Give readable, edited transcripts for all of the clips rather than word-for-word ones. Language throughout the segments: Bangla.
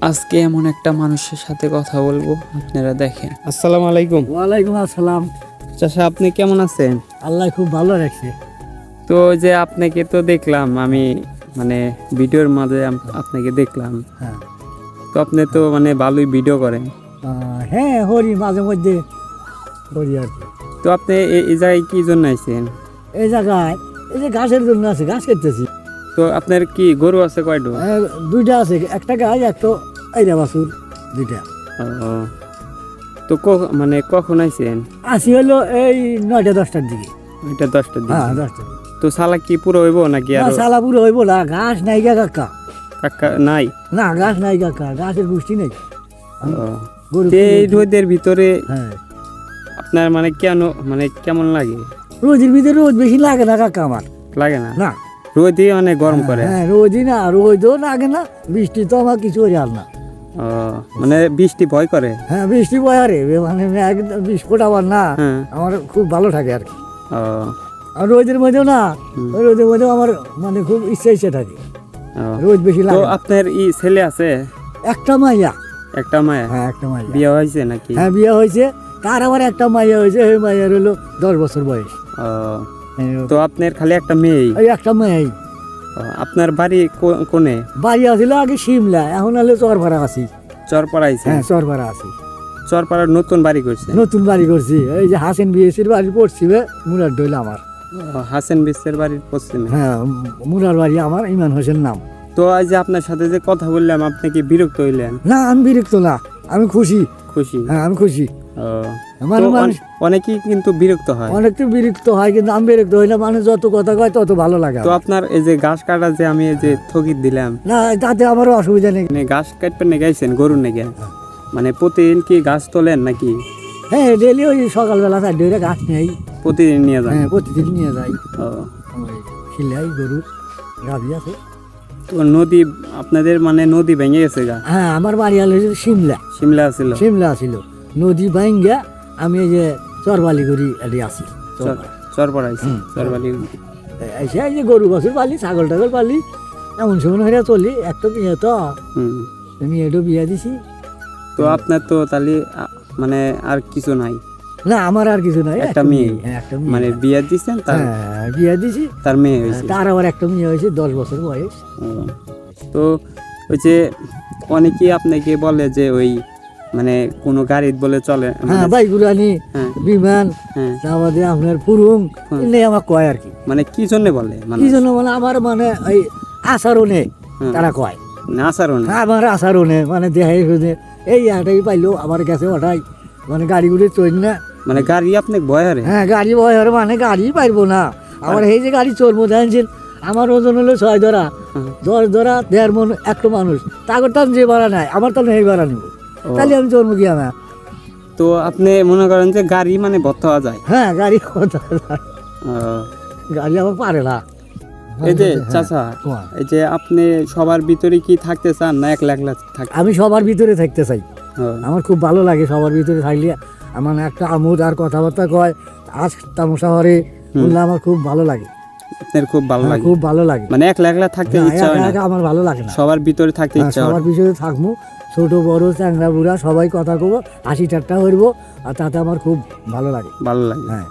আজকে এমন একটা মানুষের সাথে কথা বলবো, আপনারা দেখেন। আসসালামু আলাইকুম। ওয়ালাইকুম আসসালাম। চাচা, আপনি কেমন আছেন? আল্লাহ খুব ভালো রাখছে। তো ওই যে আপনাকে তো দেখলাম আমি, মানে ভিডিওর মাঝে আপনাকে দেখলাম। হ্যাঁ তো আপনি তো মানে ভালোই ভিডিও করেন। হ্যাঁ হরি মাঝে মধ্যে হরি আর কি। তো আপনি এই জায়গায় কি জন্য আইছেন? এই জায়গায় এই যে ঘাসের জন্য আছে, ঘাস খেতেছি। তো আপনার কি গরু আছে কয়টো? দুইটা আছে, একটা গাছ একটা এইটা বাছুর, দুইটা। ও, তো মানে কখন আইছেন? আসি হলো এই 9টা 10টার দিকে। এটা 10টার দিকে। হ্যাঁ 10টা। তো সালা কি পুরো হইব নাকি না আর সালা পুরো হইব না, ঘাস নাই গা কাকা। কাকা নাই? না ঘাস নাই কাকা, ঘাসের গোষ্ঠী নেই। ও, গরু এই রোদের ভিতরে হ্যাঁ আপনার মানে কেন, মানে কেমন লাগে? রোদের ভিতরে রোদ বেশি লাগে না কাকা আমার। লাগে না? না রোদই অনেক গরম করে। হ্যাঁ রোদই না, রোদও লাগে না, বৃষ্টি তো আমার কিছু হয়ে আর না। ও, মানে বৃষ্টি ভয় করে? হ্যাঁ বৃষ্টি বয় রে, মানে একদম বিস্ফোট আবার না, হ্যাঁ। আমার খুব ভালো থাকে আর কি। ও, আর রোদের মধ্যেও না, ওই রোদের মধ্যেও আমার মানে খুব ইচ্ছা থাকে, ও। রোদ বেশি তো লাগে না। আপনার ছেলে আছে? একটা মাইয়া। একটা মায়া? হ্যাঁ একটা মাইয়া। বিয়ে হয়েছে নাকি? হ্যাঁ বিয়ে হয়েছে, তার আবার একটা মাইয়া হয়েছে, ওই মাইয়ার হলো 10 বছর বয়স। ও, তো আপনার খালি একটা মেয়েই? ওই একটা মাইয়াই। ও, আপনার বাড়ি কোনে? বাড়ি আসছিল আগে সিমলা, এখন হলো চরপাড়া আছি। চরপাড়া আইছে? হ্যাঁ চরপাড়া আছি। চরপাড়ার নতুন বাড়ি করছে? নতুন বাড়ি করছি, এই যে হাসেন বিএসির বাড়ি পড়ছি, মুরার ডইল আমার। ও, হাসেন বিশ্বের বাড়ির পশ্চিমে? হ্যাঁ মুরার বাড়ি আমার, ইমান হোসেন নাম। তো আজ যে আপনার সাথে যে কথা বললাম, আপনি কি বিরক্ত হইলেন? না আমি বিরক্ত না, আমি খুশি। খুশি? হ্যাঁ আমি খুশি। ও, মানে তো মানুষ অনেকেই কিন্তু বিরক্ত হয়। অনেক তো বিরক্ত হয়, কিন্তু আমি বিরক্ত হই না, মানুষ যত কথা কয় তত ভালো লাগে তো আমার। আপনার এই যে ঘাস কাটা যে আমি এই যে থকিত দিলাম, না তাতে আমারও অসুবিধা নেই। মানে ঘাস কাটবেন না গাইছেন গরুর নাকি? মানে প্রতিদিন কি ঘাস তোলেন নাকি? হ্যাঁ ডেলি ওই সকালবেলা 4 ঘাস নেই। প্রতিদিন নিয়ে যান? হ্যাঁ প্রতিদিন নিয়ে যাই। ও, খিলাই গরুর গাভী আছে। তো নদী আপনাদের মানে নদী ভেঙে গেছে গা? হ্যাঁ আমার বাড়ি হলো সিমলা। সিমলা ছিল? সিমলা ছিল, নদী ভাঙ্গা আমি এই যে চরবালি করি এটি আছি। চরপাড়া আইছে? চরবালি? এসে এই যে গরু বাছুর পালি, ছাগল টাগল পালি, এমন সময় হয়ে চলি। একটা মেয়ে তো, হুম। মেয়েটাও বিয়ে দিছি। তো আপনার তো তাহলে মানে আর কিছু নাই? না আমার আর কিছু নাই, একটা মেয়ে? হ্যাঁ একটা মেয়ে। মানে বিয়ে দিচ্ছেন তার? হ্যাঁ বিয়ে দিছি, তার মেয়ে হয়েছে? তার আবার একটা মেয়ে হয়েছে 10 বছর বয়স। ও, তো ওই যে অনেকেই আপনাকে বলে যে ওই মানে কোনো গাড়ি বলে চলে, হ্যাঁ বাইগুলানি, হ্যাঁ বিমান, হ্যাঁ, আমাদের আপনার পুরুং, এনে আমার কয় আর কি। মানে কি জন্য বলে মানে? কি জন্য মানে আমার মানে এই আচরণে তারা কয়। আচরণ? আমার আচরণে মানে দেখাই শুনে এই হাটাই পাইলো আমার কাছে ওঠাই, মানে গাড়িগুলি চল না। মানে গাড়ি আপনাকে ভয় হারে? হ্যাঁ গাড়ি ভয় হরে, মানে গাড়ি পারবো না আমার। এই যে গাড়ি চলবো জানছেন, আমার ওজন হলো 6 ধরা, 10 ধরা 1.5 মন একটা মানুষ, তাগর টান যে ভাড়া নাই, আমার তো এই ভাড়া নিব, তাহলে আমি চলবো কি আমার? তো আপনি মনে করেন যে গাড়ি মানে ভর্তা হওয়া যায়? হ্যাঁ গাড়ি ও, গাড়ি আমার পারে না। এই যে চাচা, এই যে আপনি সবার ভিতরে কি থাকতে চান না একলা একলা থাকতে? আমি সবার ভিতরে থাকতে চাই, ও, আমার খুব ভালো লাগে সবার ভিতরে থাকলে। আমার একটা আমোদ আর কথাবার্তা কয়, আজ তামসা হরে শুনলে আমার খুব ভালো লাগে। আপনার খুব ভালো লাগে? খুব ভালো লাগে, মানে একলা একলা থাকতে না, ইচ্ছা হয় একা না? একা আমার ভালো লাগে না, সবার ভিতরে থাকতে হ্যাঁ, ইচ্ছা হয়? সবার ভিতরে থাকবো, ছোট বড় চ্যাংরা বুড়া সবাই কথা কব, 80 ঠাট্টা করবো, আর তাতে আমার খুব ভালো লাগে। ভালো লাগে? হ্যাঁ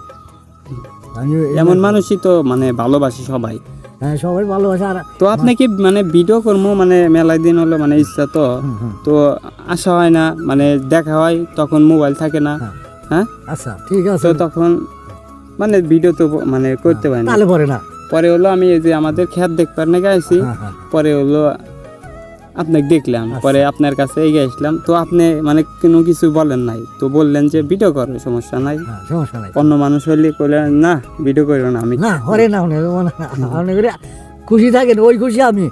আমি এমন মানুষই তো মানে ভালোবাসি সবাই। হ্যাঁ সবাই ভালোবাসে। আর তো আপনি কি মানে ভিডিও করবো মানে মেলায় দিন হলো মানে ইচ্ছা তো, তো আসা হয় না, মানে দেখা হয় তখন মোবাইল থাকে না। হ্যাঁ আচ্ছা ঠিক আছে, তো তখন মানে ভিডিও তো মানে করতে পারি না। তাহলে পরে না। পরে হলো আমি এই যে আমাদের খেত দেখবার নাকি আইছি, পরে হলো আপনাকে দেখলাম, পরে আপনার কাছে এগিয়ে আসলাম। তো আপনি মানে কোনো কিছু বলেন নাই, তো বললেন যে ভিডিও করো, সমস্যা নাই। সমস্যা নাই। অন্য মানুষ হইলে কইলেন না ভিডিও করো না, আমি না হরে না, আপনি করে খুশি থাকেন, ওই খুশি আমি।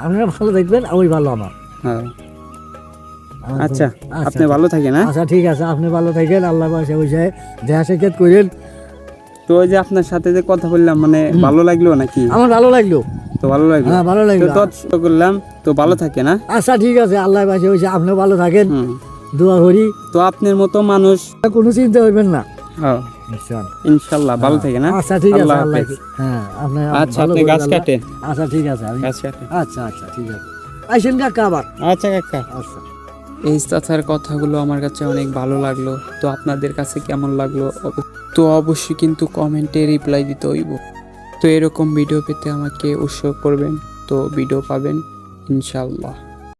আপনারা ভালো দেখবেন, ওই ভালো আমার। হ্যাঁ আচ্ছা, আপনি ভালো থাকেন। হ্যাঁ আচ্ছা ঠিক আছে, আপনি ভালো থাকেন, আল্লাহ পাশে বসে দেখা সাক্ষাৎ করেন। তো ওই যে আপনার সাথে যে কথা বললাম মানে ভালো লাগলো নাকি? আমার ভালো লাগলো। তো ভালো লাগলো? হ্যাঁ ভালো লাগলো। তো করলাম, তো ভালো থাকে না? আচ্ছা ঠিক আছে, আল্লাহ পাশে বসে আপনি ভালো থাকেন, দোয়া করি। তো আপনার মতো মানুষ, কোনো চিন্তা করবেন না। হ্যাঁ ইনশাআল্লাহ ভালো থাকে না? আচ্ছা ঠিক আছে, আল্লাহ আল্লাহ হাফেজ। হ্যাঁ আপনার আচ্ছা, আপনি গাছ কাটেন? আচ্ছা ঠিক আছে, গাছ কাটেন। আচ্ছা আচ্ছা ঠিক আছে। আইসেন কাকা আবার। আচ্ছা কাকা। আচ্ছা। এই চাচার কথাগুলো আমার কাছে অনেক ভালো লাগলো। তো আপনাদের কাছে কেমন লাগলো তো অবশ্যই কিন্তু কমেন্টে রিপ্লাই দিতে হইব। তো এরকম ভিডিও পেতে আমাকে উৎসাহ করবেন, তো ভিডিও পাবেন ইনশাল্লাহ।